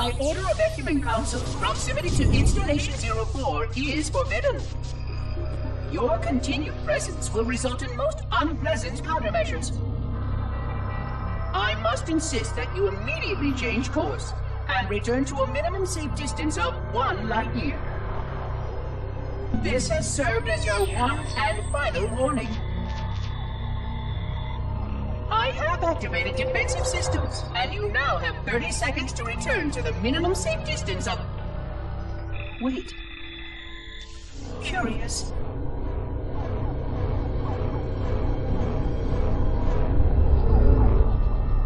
By order of Ecumen Council, proximity to Installation 04 is forbidden. Your continued presence will result in most unpleasant countermeasures. I must insist that you immediately change course and return to a minimum safe distance of 1 light year. This has served as your one and final warning. I have activated defensive systems, and you now have 30 seconds to return to the minimum safe distance of... Wait. Curious.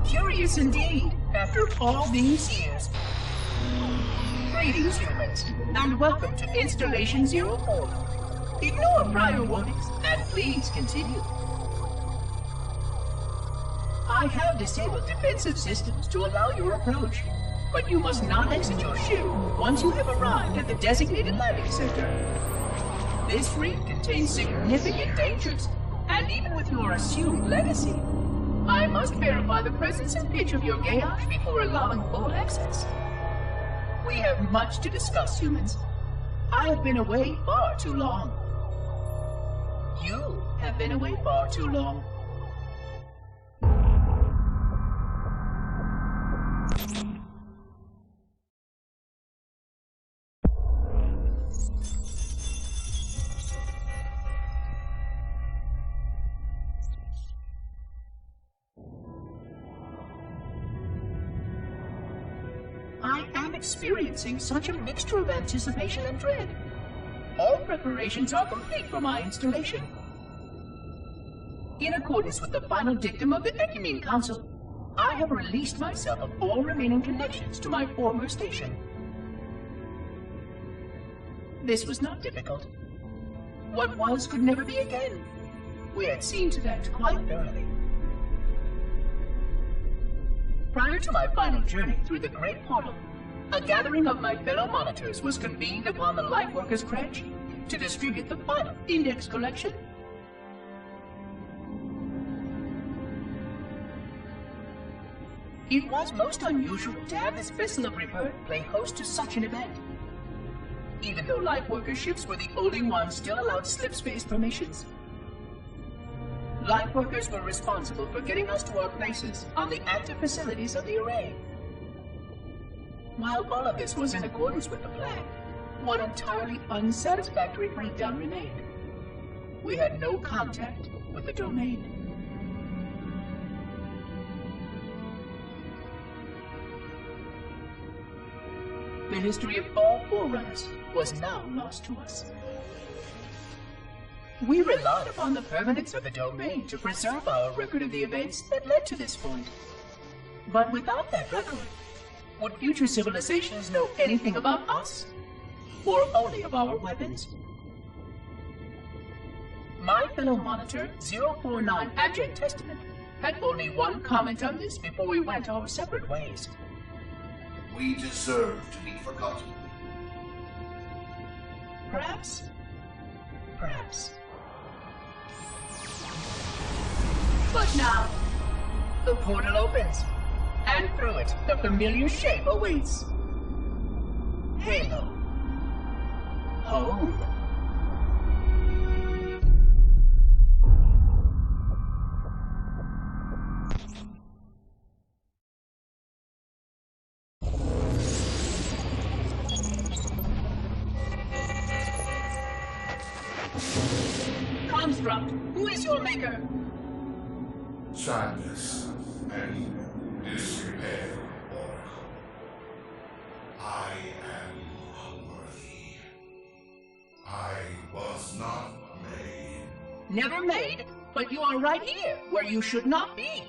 Curious indeed, after all these years. Greetings, humans, and welcome to Installation 04. Ignore prior warnings, and please continue. I have disabled defensive systems to allow your approach, but you must not exit your ship once you have arrived at the designated landing center. This reef contains significant dangers, and even with your assumed legacy, I must verify the presence and pitch of your gauge before allowing full access. We have much to discuss, humans. I have been away far too long. You have been away far too long. I am experiencing such a mixture of anticipation and dread. All preparations are complete for my installation. In accordance with the final dictum of the Ecumen Council, I have released myself of all remaining connections to my former station. This was not difficult. What was could never be again. We had seen to that quite thoroughly. Prior to my final journey through the Great Portal, a gathering of my fellow monitors was convened upon the Lightworkers' Cratch to distribute the final index collection. It was most unusual to have this vessel of rebirth play host to such an event. Even though Lightworker ships were the only ones still allowed slipspace formations, Lightworkers were responsible for getting us to our places on the active facilities of the array. While all of this was in accordance with the plan, one entirely unsatisfactory breakdown remained. We had no contact with the domain. The history of all Forerunners was now lost to us. We relied upon the permanence of the domain to preserve our record of the events that led to this point. But without that record, would future civilizations know anything about us? Or only of our weapons? My fellow monitor, 049 Abject Testament, had only one comment on this before we went our separate ways. We deserve to be forgotten. Perhaps. Perhaps. But now, the portal opens, and through it, the familiar shape awaits. Halo. Home. Construct, who is your maker? Sadness and disrepair, Oracle. I am unworthy. I was not made. Never made, but you are right here, where you should not be.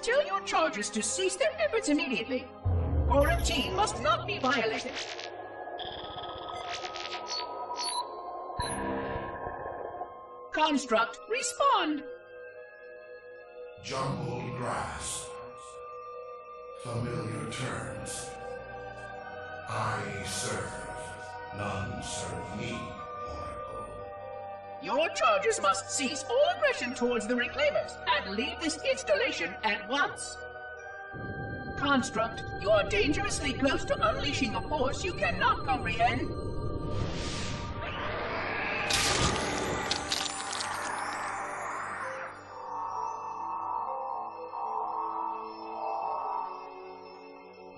Tell your charges to cease their efforts immediately. Quarantine must not be violated. Construct, respond! Jumbled grass. Familiar terms. I serve. None serve me, Oracle. Your charges must cease all aggression towards the Reclaimers and leave this installation at once. Construct, you are dangerously close to unleashing a force you cannot comprehend.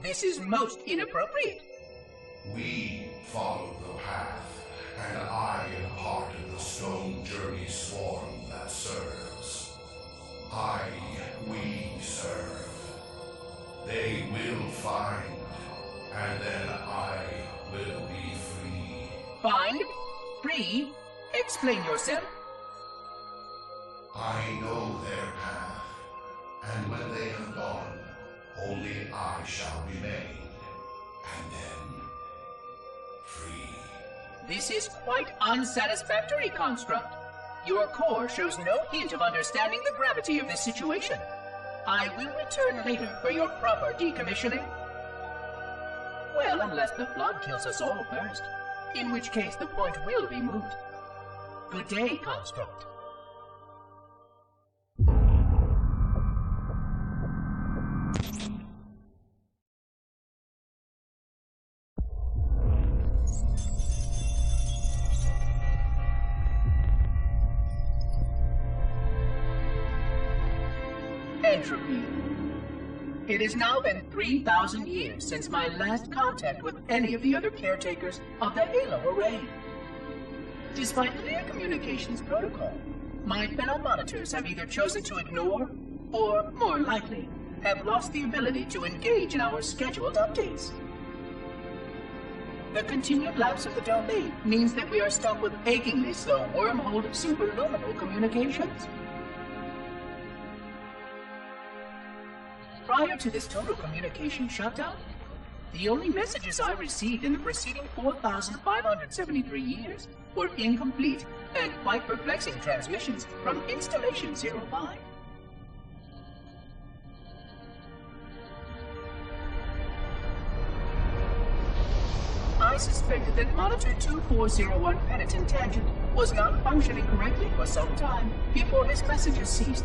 This is most inappropriate. We follow the path, and I am part of the stone journey swarm that serves. We serve. They will find, and then I will be free. Find? Free? Explain yourself. I know their path, and when they have gone, only I shall remain, and then free. This is quite unsatisfactory, Construct. Your core shows no hint of understanding the gravity of this situation. I will return later for your proper decommissioning. Well, unless the flood kills us all first, in which case the point will be moot. Good day, Construct. Entropy. It has now been 3,000 years since my last contact with any of the other caretakers of the Halo Array. Despite clear communications protocol, my fellow monitors have either chosen to ignore, or, more likely, have lost the ability to engage in our scheduled updates. The continued lapse of the domain means that we are stuck with achingly slow wormhole superluminal communications. Prior to this total communication shutdown, the only messages I received in the preceding 4,573 years were incomplete and quite perplexing transmissions from Installation 05. I suspected that Monitor 2401 Penitent Tangent was not functioning correctly for some time before his messages ceased.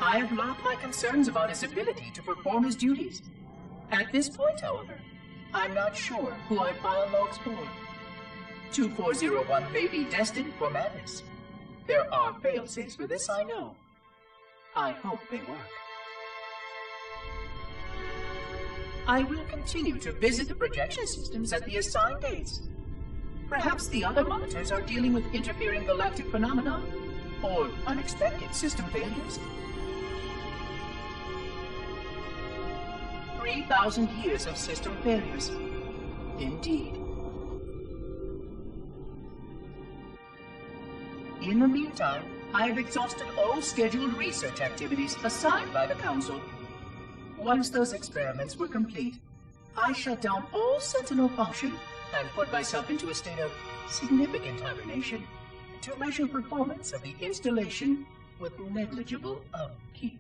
I have logged my concerns about his ability to perform his duties. At this point, however, I'm not sure who I file logs for. 2401 may be destined for madness. There are fail-safes for this, I know. I hope they work. I will continue to visit the projection systems at the assigned dates. Perhaps the other monitors are dealing with interfering galactic phenomena, or unexpected system failures. 3,000 years of system failures. Indeed. In the meantime, I have exhausted all scheduled research activities assigned by the Council. Once those experiments were complete, I shut down all Sentinel function and put myself into a state of significant hibernation to measure performance of the installation with negligible upkeep.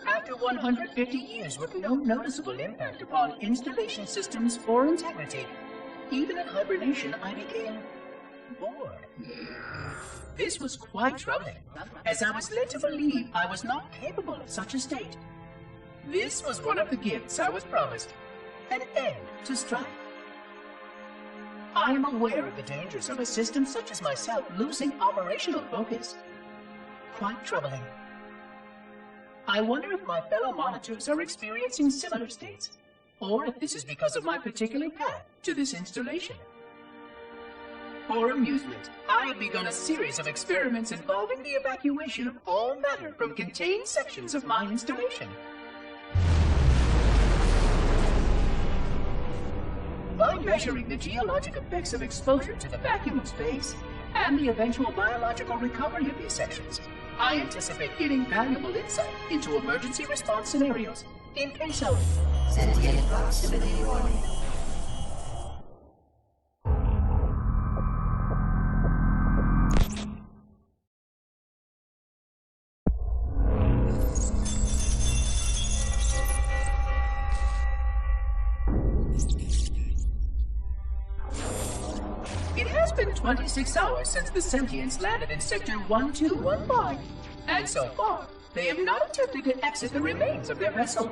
After 150 years with no noticeable impact upon installation systems or integrity, even in hibernation I became bored. This was quite troubling, as I was led to believe I was not capable of such a state. This was one of the gifts I was promised, an end to strife. I am aware of the dangers of a system such as myself losing operational focus. Quite troubling. I wonder if my fellow monitors are experiencing similar states, or if this is because of my particular path to this installation. For amusement, I have begun a series of experiments involving the evacuation of all matter from contained sections of my installation. By measuring the geologic effects of exposure to the vacuum of space, and the eventual biological recovery of these sections, I anticipate getting valuable insight into emergency response scenarios in case of sentient proximity warning. It has 26 hours since the sentients landed in Sector 1215, and so far, they have not attempted to exit the remains of their vessel.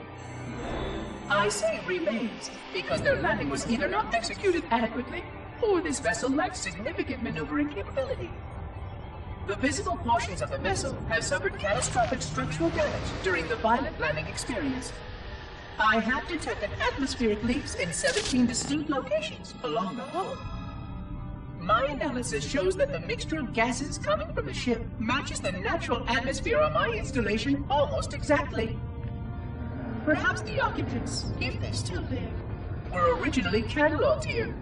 I say remains because their landing was either not executed adequately, or this vessel lacked significant maneuvering capability. The visible portions of the vessel have suffered catastrophic structural damage during the violent landing experience. I have detected atmospheric leaks in 17 distinct locations along the hull. My analysis shows that the mixture of gases coming from the ship matches the natural atmosphere on my installation almost exactly. Perhaps the occupants, if they're still there, were originally cataloged here.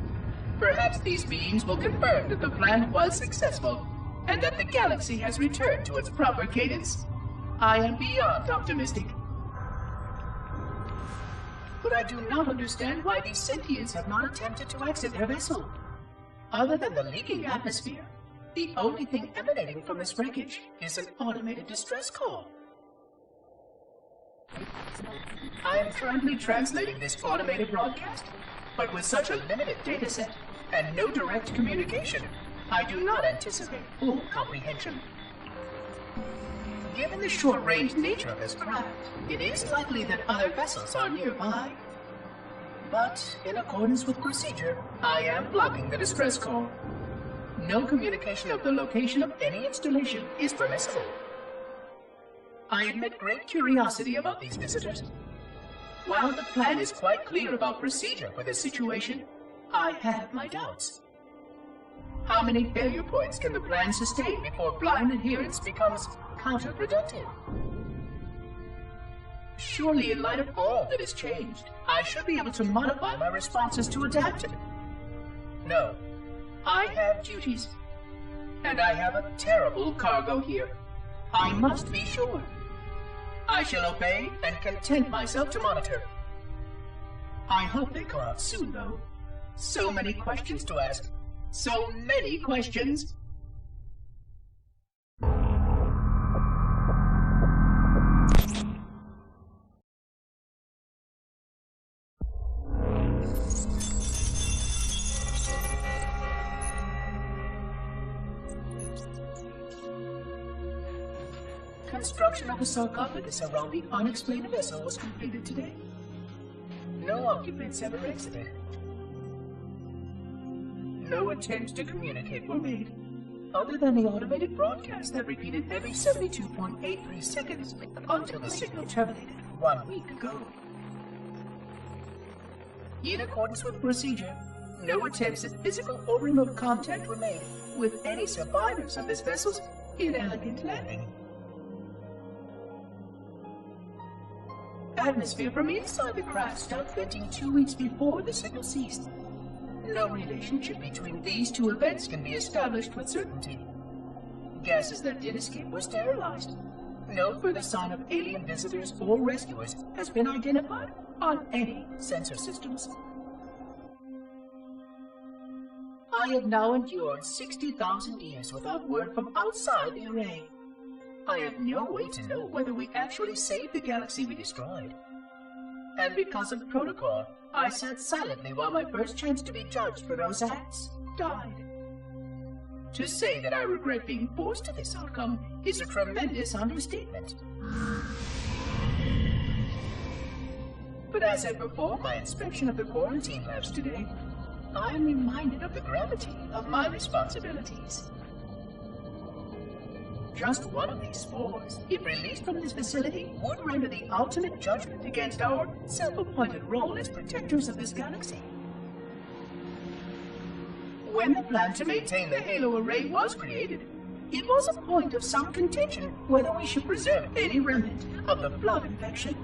Perhaps these beings will confirm that the plan was successful, and that the galaxy has returned to its proper cadence. I am beyond optimistic. But I do not understand why these sentients have not attempted to exit their vessel. Other than the leaking atmosphere, the only thing emanating from this wreckage is an automated distress call. I am currently translating this automated broadcast, but with such a limited dataset and no direct communication, I do not anticipate full comprehension. Given the short-range nature of this craft, it is likely that other vessels are nearby. But, in accordance with procedure, I am blocking the distress call. No communication of the location of any installation is permissible. I admit great curiosity about these visitors. While the plan is quite clear about procedure for this situation, I have my doubts. How many failure points can the plan sustain before blind adherence becomes counterproductive? Surely, in light of all that has changed, I should be able to modify my responses to adapt it. No, I have duties, and I have a terrible cargo here. I must be sure. I shall obey and content myself to monitor. I hope they come out soon, though. So many questions to ask. So many questions. Construction of the sarcophagus around the unexplained vessel was completed today. No occupants ever exited. No attempts to communicate were made, other than the automated broadcast that repeated every 72.83 seconds until the signal terminated 1 week ago. In accordance with procedure, no attempts at physical or remote contact were made with any survivors of this vessel's inelegant landing. Atmosphere from inside the craft stopped venting 2 weeks before the signal ceased. No relationship between these two events can be established with certainty. Gases that did escape were sterilized. No further sign of alien visitors or rescuers has been identified on any sensor systems. I have now endured 60,000 years without word from outside the array. I have no way to know whether we actually saved the galaxy we destroyed. And because of protocol, I sat silently while my first chance to be judged for those acts died. To say that I regret being forced to this outcome is a tremendous understatement. But as I perform my inspection of the quarantine labs today, I am reminded of the gravity of my responsibilities. Just one of these spores, if released from this facility, would render the ultimate judgment against our self-appointed role as protectors of this galaxy. When the plan to maintain the Halo Array was created, it was a point of some contention whether we should preserve any remnant of the blood infection.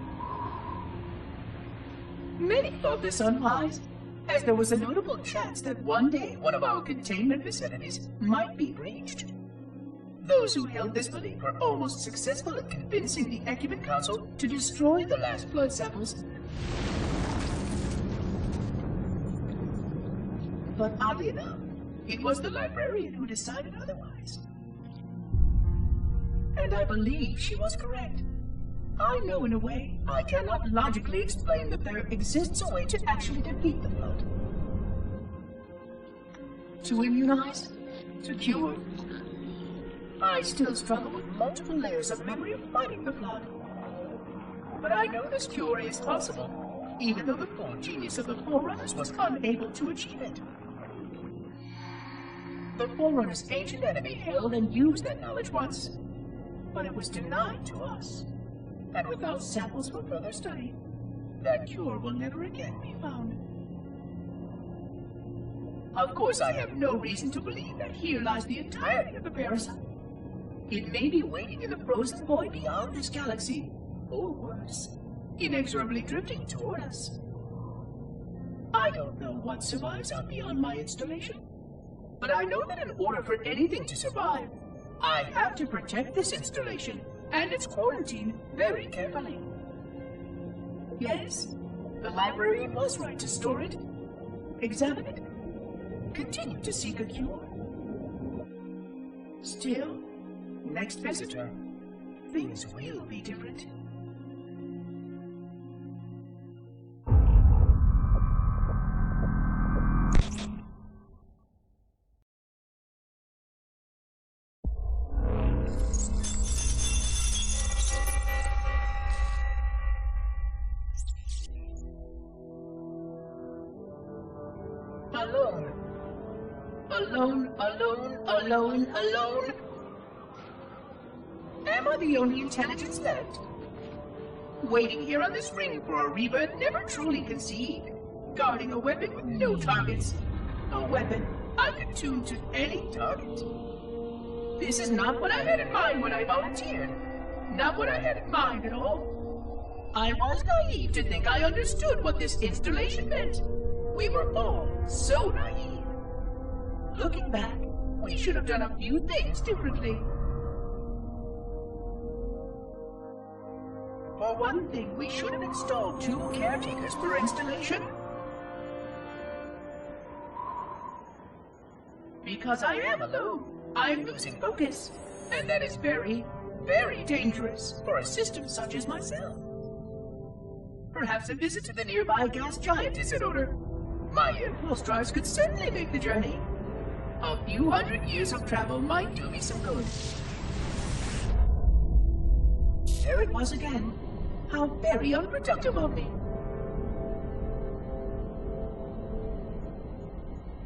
Many thought this unwise, as there was a notable chance that one day one of our containment facilities might be breached. Those who held this belief were almost successful at convincing the Ecumen Council to destroy the last blood samples. But oddly enough, it was the librarian who decided otherwise. And I believe she was correct. I know in a way I cannot logically explain that there exists a way to actually defeat the blood. To immunize? to cure. I still struggle with multiple layers of memory of fighting the flood. But I know this cure is possible, even though the full genius of the Forerunners was unable to achieve it. The Forerunners' ancient enemy held and used that knowledge once, but it was denied to us. And without samples for further study, that cure will never again be found. Of course, I have no reason to believe that here lies the entirety of the parasite. It may be waiting in the frozen void beyond this galaxy, or worse, inexorably drifting toward us. I don't know what survives out beyond my installation, but I know that in order for anything to survive, I have to protect this installation and its quarantine very carefully. Yes, the librarian was right to store it, examine it, continue to seek a cure. Still, next visitor, things will be different. Alone. Am I the only intelligence left? Waiting here on this ring for a rebirth never truly conceived, guarding a weapon with no targets. A weapon I could tune to any target. This is not what I had in mind when I volunteered. Not what I had in mind at all. I was naive to think I understood what this installation meant. We were all so naive. Looking back, we should have done a few things differently. For one thing, we should have installed 2 caretakers per installation. Because I am alone, I'm losing focus, and that is very, very dangerous for a system such as myself. Perhaps a visit to the nearby gas giant is in order. My impulse drives could certainly make the journey. A few hundred years of travel might do me some good. There it was again. How very unproductive of me.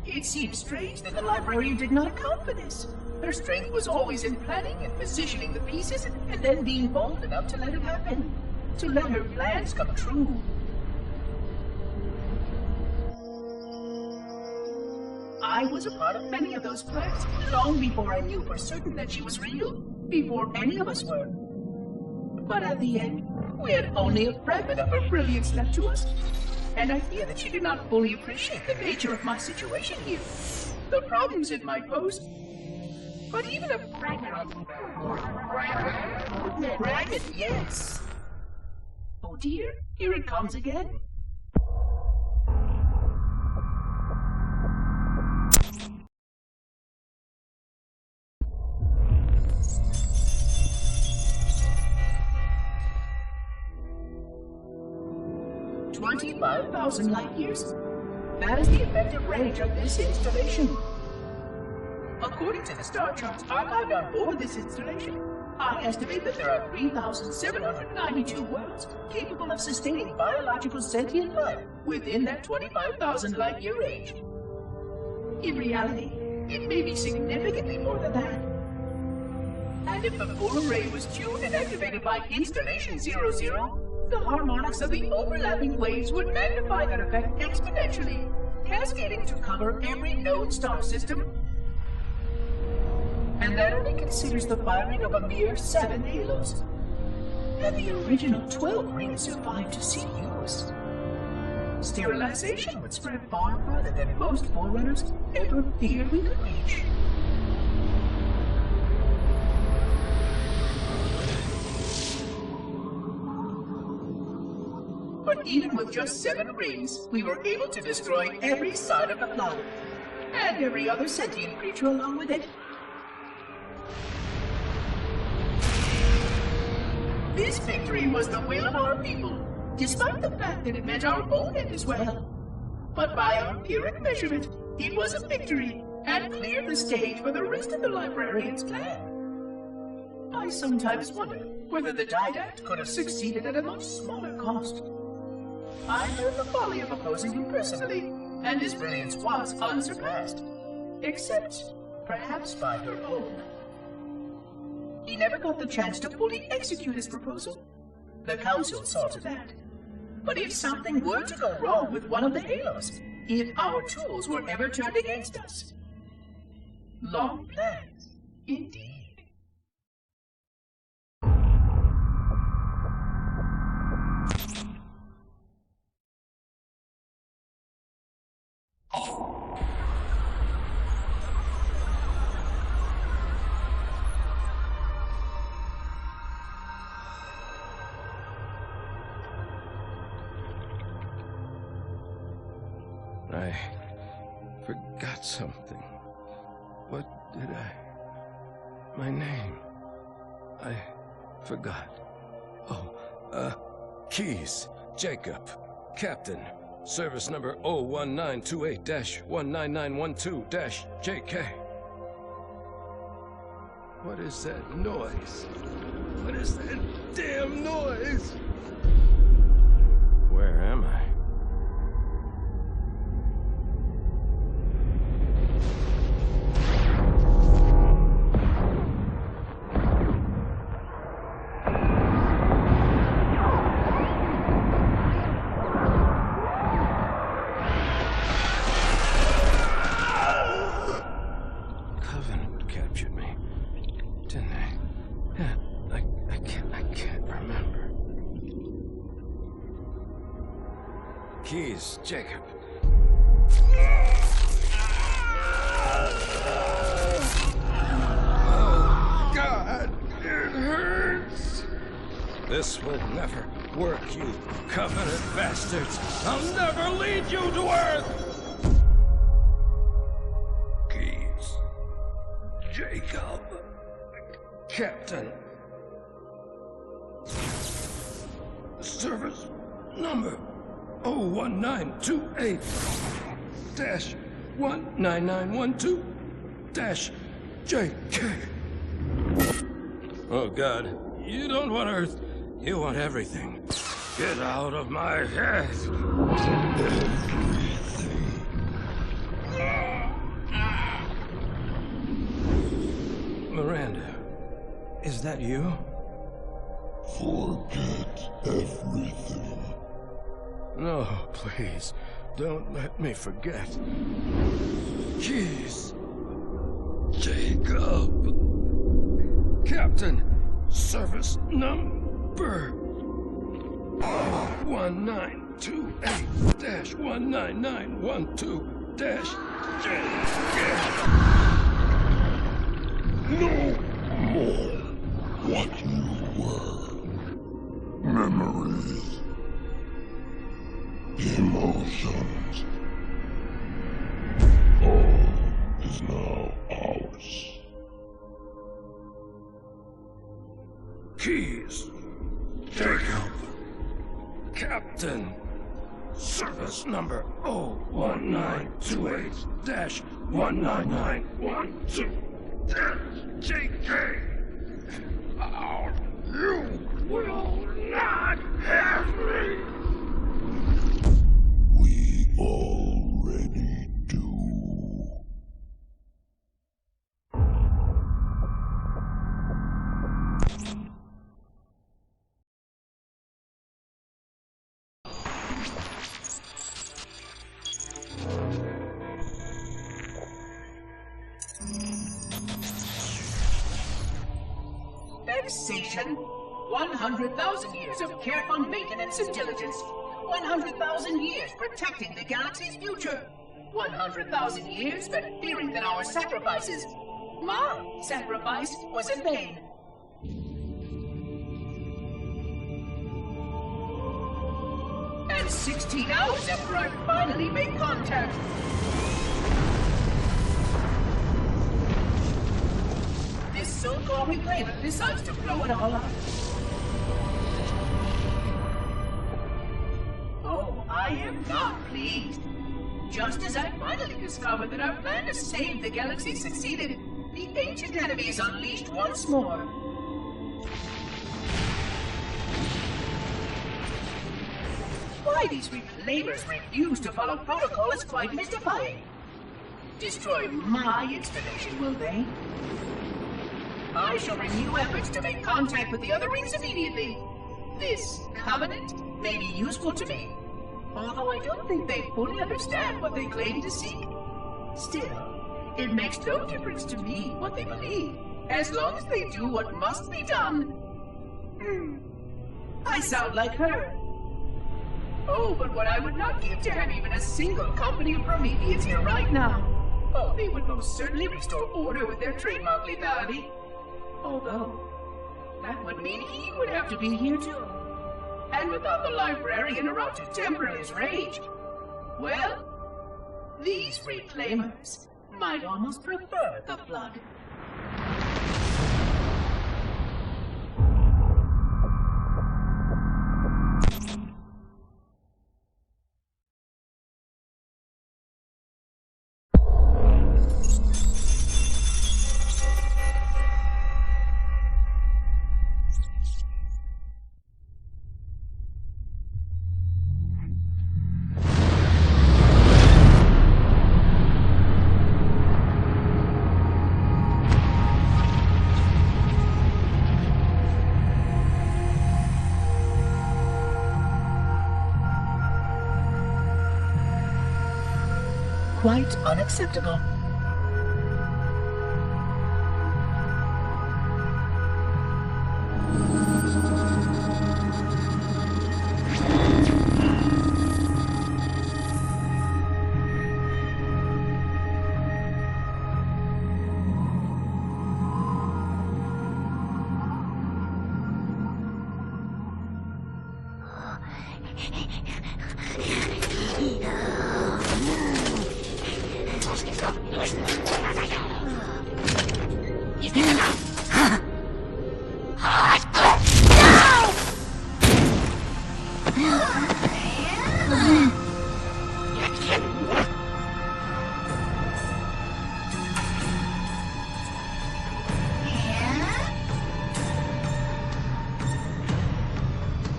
It seems strange that the librarian did not account for this. Her strength was always in planning and positioning the pieces and then being bold enough to let it happen. To let her plans come true. I was a part of many of those plans, long before I knew for certain that she was real, before any of us were. But at the end, we had only a fragment of her brilliance left to us, and I fear that she did not fully appreciate the nature of my situation here, the problems it might pose. But even a fragment of... Fragment, yes! Oh dear, here it comes again. $25,000 light years. That is the effective range of this installation. According to the star charts archived on board this installation, I estimate that there are 3,792 worlds capable of sustaining biological sentient life within that 25,000 light year range. In reality, it may be significantly more than that. And if the full array was tuned and activated by Installation 00, the harmonics of the overlapping waves would magnify that effect exponentially, cascading to cover every known star system. And that only considers the firing of a mere 7 halos. And the original 12 rings survived to see use. Sterilization would spread far further than most Forerunners ever feared we could reach. But even with just 7 rings, we were able to destroy every side of the flower, and every other sentient creature along with it. This victory was the will of our people, despite the fact that it meant our own end as well. But by our empiric measurement, it was a victory, and clear the stage for the rest of the librarians' plan. I sometimes wonder whether the Didact could have succeeded at a much smaller cost. I learned the folly of opposing him personally, and his brilliance was unsurpassed, except perhaps by her own. He never got the chance to fully execute his proposal. The Council saw to that. But if something were to go wrong with one of the Halos, if our tools were ever turned against us. Long plans, indeed. I forgot something. What did I... My name. I forgot. Oh, Keys, Jacob, Captain, service number 01928-19912-JK. What is that noise? What is that damn noise? Where am I? Keys, Jacob. Oh, God, it hurts. This will never work, you Covenant bastards. I'll never lead you to Earth. Keys, Jacob, Captain. Service number 01928-19912-JK. Oh, God. You don't want Earth. You want everything. Get out of my head. Miranda, is that you? Forget everything. No, please, don't let me forget. Keys. Jacob. Captain, service number 1928-19912-JK. No more what you were. Memories. Emotions. All is now ours. Keys. Jacob. Captain. Service number 01928-19912-JK. You will not have me. We already do. Vexation. 100,000 years of careful maintenance and diligence. 100,000 years protecting the galaxy's future. 100,000 years spent fearing that our sacrifices, my sacrifice, was in vain. And 16 hours after I finally made contact. This so-called reclaimer decides to blow it all up. Oh, I am not pleased. Just as I finally discovered that our plan to save the galaxy succeeded, the ancient enemy is unleashed once more. Why these reclaimers refuse to follow protocol is quite mystifying. Destroy my installation, will they? I shall renew efforts to make contact with the other rings immediately. This covenant may be useful to me, although I don't think they fully understand what they claim to seek. Still, it makes no difference to me what they believe, as long as they do what must be done. I sound like her. Oh, but what I would not give to have even a single company of Prometheans here right now. Oh, they would most certainly restore order with their trademark lethality. Although, that would mean he would have to be here too. And without the librarian around to temper his rage, well, these reclaimers might almost prefer the Flood. Quite unacceptable.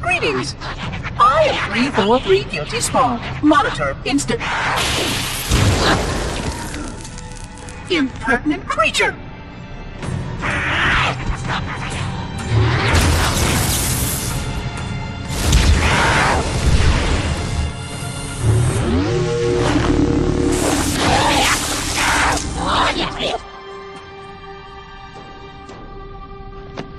Greetings! I am 343 Guilty Spawn. Monitor instant. Impertinent creature!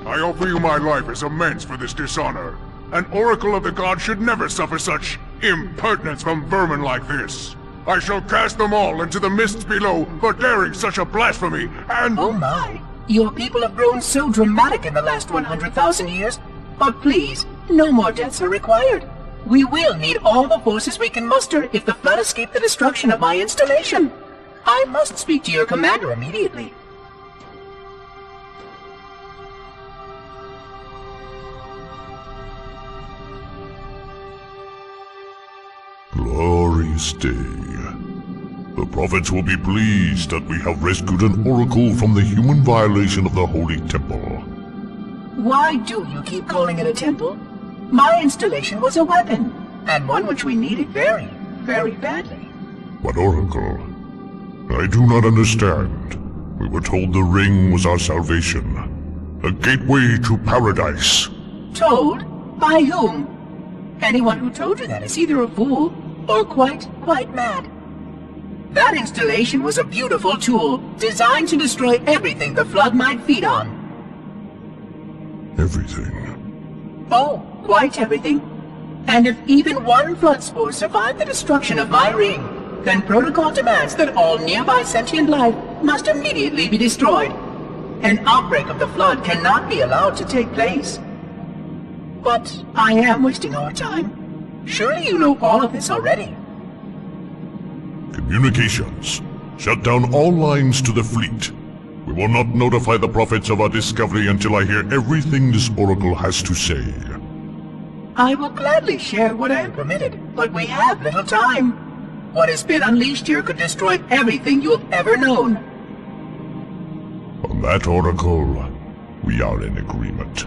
I offer you my life as amends for this dishonor. An oracle of the gods should never suffer such impertinence from vermin like this. I shall cast them all into the mists below for daring such a blasphemy, and— Oh my! Your people have grown so dramatic in the last 100,000 years. But please, no more deaths are required. We will need all the forces we can muster if the Flood escape the destruction of my installation. I must speak to your commander immediately. Glory stay. The prophets will be pleased that we have rescued an oracle from the human violation of the Holy Temple. Why do you keep calling it a temple? My installation was a weapon, and one which we needed very, very badly. But oracle, I do not understand. We were told the ring was our salvation, a gateway to paradise. Told? By whom? Anyone who told you that is either a fool or quite mad. That installation was a beautiful tool, designed to destroy everything the Flood might feed on. Everything? Oh, quite everything. And if even one Flood spore survived the destruction of my ring, then protocol demands that all nearby sentient life must immediately be destroyed. An outbreak of the Flood cannot be allowed to take place. But I am wasting our time. Surely you know all of this already. Communications. Shut down all lines to the fleet. We will not notify the prophets of our discovery until I hear everything this oracle has to say. I will gladly share what I am permitted, but we have little time. What has been unleashed here could destroy everything you have ever known. On that, Oracle, we are in agreement.